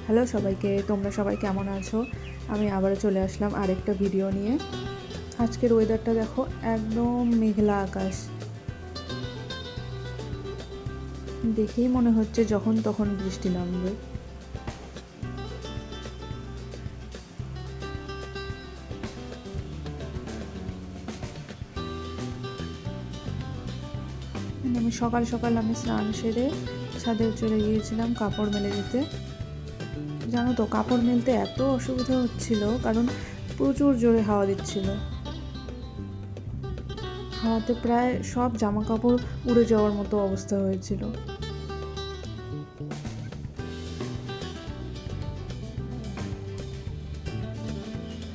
Hello সবাইকে, তোমরা সবাই কেমন আছো? আমি আবারও চলে আসলাম আরেকটা ভিডিও নিয়ে। আজকের ওয়েদারটা দেখো, একদম মেঘলা আকাশ। দেখেই মনে হচ্ছে যখন তখন বৃষ্টি নামবে। আমি সকাল সকাল স্নান সেরে ছাদে চলে গিয়েছিলাম কাপড় মেলে দিতে। জানো তো, কাপড় মেলতে এত অসুবিধা হচ্ছিল, কারণ প্রচুর জোরে হাওয়া দিচ্ছিল। হাওয়াতে প্রায় সব জামা কাপড় উড়ে যাওয়ার মতো অবস্থা হয়েছিল।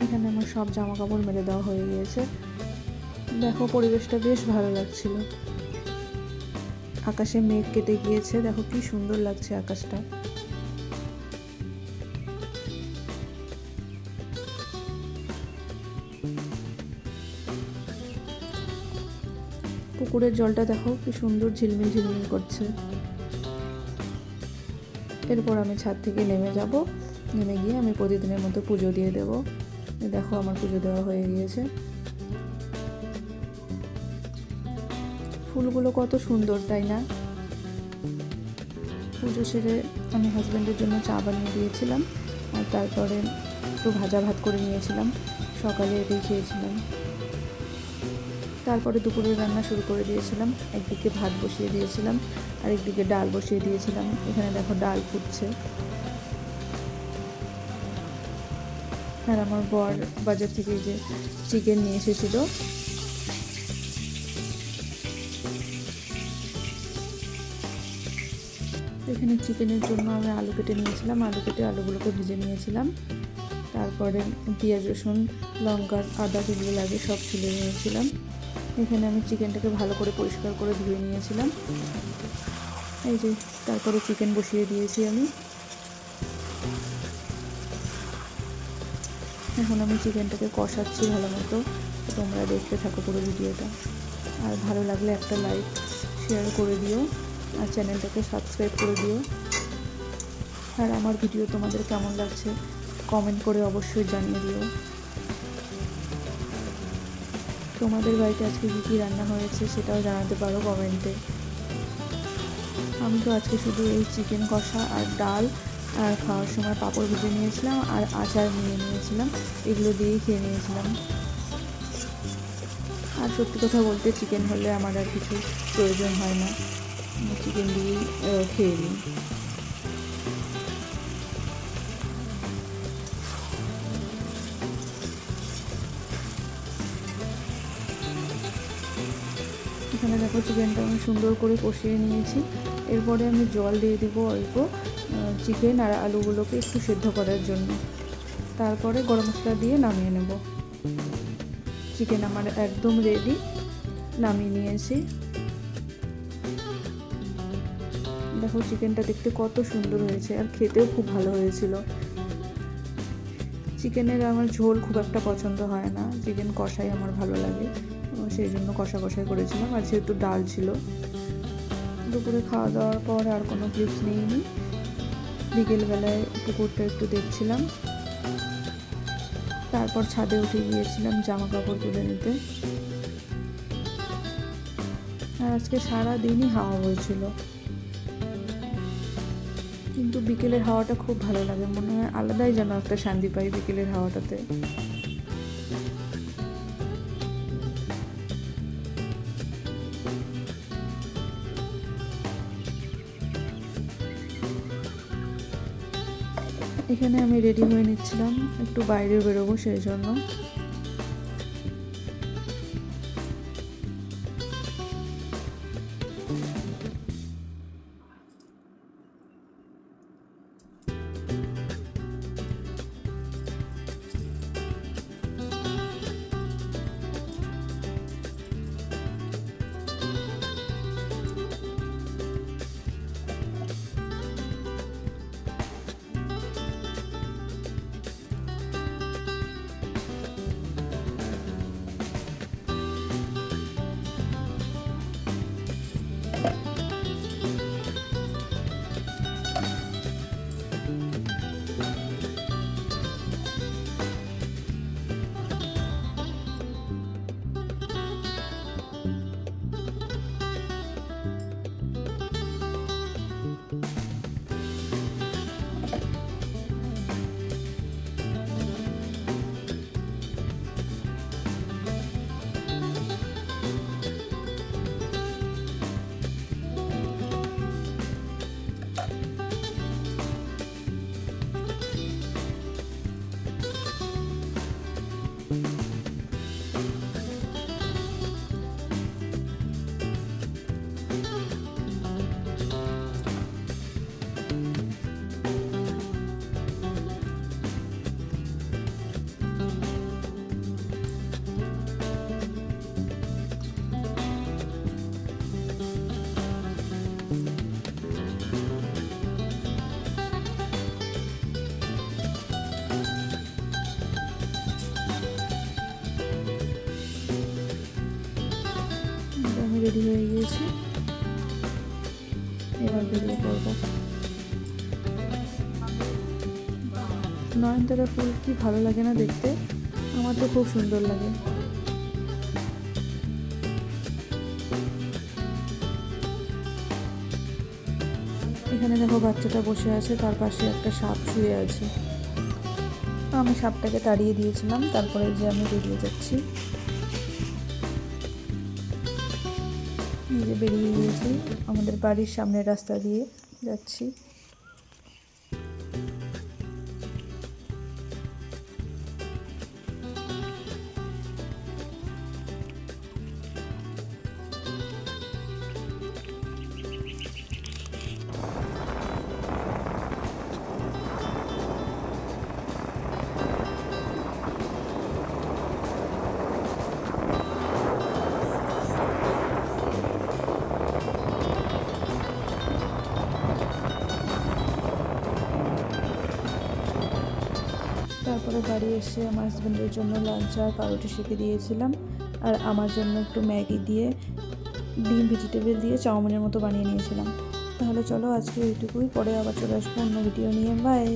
এখানে আমার সব জামা কাপড় মেলে দেওয়া হয়ে গিয়েছে। দেখো, পরিবেশটা বেশ ভালো লাগছিল। আকাশে মেঘ কেটে গিয়েছে, দেখো কি সুন্দর লাগছে আকাশটা। পুকুরের জলটা দেখো কি সুন্দর ঝিলমিল ঝিলমিল করছে। এরপর আমি ছাদ থেকে নেমে যাব। নেমে গিয়ে আমি প্রতিদিনের মতো পুজো দিয়ে দেব। দেখো, আমার পুজো দেওয়া হয়ে গিয়েছে। ফুলগুলো কত সুন্দর, তাই না? পুজো সেরে আমি হাজব্যান্ডের জন্য চা বানিয়ে দিয়েছিলাম, আর তারপরে একটু ভাজা ভাত করে নিয়েছিলাম। সকালে এটাই খেয়েছিলাম। তারপরে দুপুরের রান্না শুরু করে দিয়েছিলাম। একদিকে ভাত বসিয়ে দিয়েছিলাম, আর একদিকে ডাল বসিয়ে দিয়েছিলাম। এখানে দেখো, ডাল ফুটছে। আর আমার বর বাজার থেকে যে চিকেন নিয়ে এসেছিল, এখানে চিকেনের জন্য আমি আলু কেটে নিয়েছিলাম। আলু কেটে আলুগুলোকে ভেজে নিয়েছিলাম। তারপরে পেঁয়াজ, রসুন, লঙ্কা, আদা যেগুলো লাগে সব ছুলে নিয়েছিলাম। এখানে আমি চিকেনটাকে ভালো করে পরিষ্কার করে ধুয়ে নিয়েছিলাম। এই যে, তারপরে চিকেন বসিয়ে দিয়েছি আমি। এখন আমি চিকেনটাকে কষাচ্ছি ভালো মতো। তোমরা দেখতে থাকো পুরো ভিডিওটা। আর ভালো লাগলে একটা লাইক শেয়ার করে দিও, আর চ্যানেলটাকে সাবস্ক্রাইব করে দিও। আর আমার ভিডিও তোমাদের কেমন লাগছে কমেন্ট করে অবশ্যই জানিয়ে দিও। তোমাদের বাড়িতে আজকে কী কী রান্না হয়েছে সেটাও জানাতে পারো কমেন্টে। আমি তো আজকে শুধু এই চিকেন কষা আর ডাল, আর খাওয়ার সময় পাঁপড় ভেজে নিয়েছিলাম, আর আচার নিয়ে নিয়েছিলাম। এগুলো দিয়েই খেয়ে নিয়েছিলাম। আর সত্যি কথা বলতে, চিকেন হলে আমার আর কিছু প্রয়োজন হয় না, চিকেন দিয়েই খেয়ে নিই। এখানে দেখো, চিকেনটা আমি সুন্দর করে কষিয়ে নিয়েছি। এরপরে আমি জল দিয়ে দেবো অল্প, চিকেন আর আলুগুলোকে একটু সেদ্ধ করার জন্য। তারপরে গরম মশলা দিয়ে নামিয়ে নেব। চিকেন আমার একদম রেডি, নামিয়ে নিয়েছি। দেখো, চিকেনটা দেখতে কত সুন্দর হয়েছে, আর খেতেও খুব ভালো হয়েছিল। চিকেনের আমার ঝোল খুব একটা পছন্দ হয় না, চিকেন কষাই আমার ভালো লাগে, সেই জন্য কষা কষাই করেছিলাম। আর যেহেতু ডাল ছিল। দুপুরে খাওয়া দাওয়ার পর আর কোনো ক্লিপস নিইনি। বিকেলবেলায় পুকুরটা একটু দেখছিলাম। তারপর ছাদে উঠে গিয়েছিলাম জামা কাপড় তুলে নিতে। আর আজকে সারাদিনই হাওয়া বইছিল, কিন্তু বিকেলের হাওয়াটা খুব ভালো লাগে। মনে হয় আলাদাই যেন একটা শান্তি পাই বিকেলের হাওয়াটাতে। এখানে আমি রেডি হয়ে নিচ্ছিলাম, একটু বাইরে বেরোবো সেই জন্য। রেডি হয়ে গিয়েছি, এবার বেরিয়ে পড়বো। নয়নতারা ফুল কি ভালো লাগে না দেখতে, আমার তো খুব সুন্দর লাগে। এখানে দেখো বাচ্চাটা বসে আছে, তার পাশে একটা সাপ শুয়ে আছে। আমি সাপটাকে তাড়িয়ে দিয়েছিলাম, তারপরে যে আমি বেরিয়ে যাচ্ছি। এই যে বেরিয়ে গিয়েছি, আমাদের বাড়ির সামনের রাস্তা দিয়ে যাচ্ছি। তারপরে বাড়ি এসে আমার হাজব্যান্ডের জন্য লাঞ্চ আর পাউরুটি সেঁকে দিয়েছিলাম, আর আমার জন্য একটু ম্যাগি দিয়ে ডিম ভেজিটেবল দিয়ে চাউমিনের মতো বানিয়ে নিয়েছিলাম। তাহলে চলো আজকে এইটুকুই, পরে আবার চলে আসবো অন্য ভিডিও নিয়ে। বাই।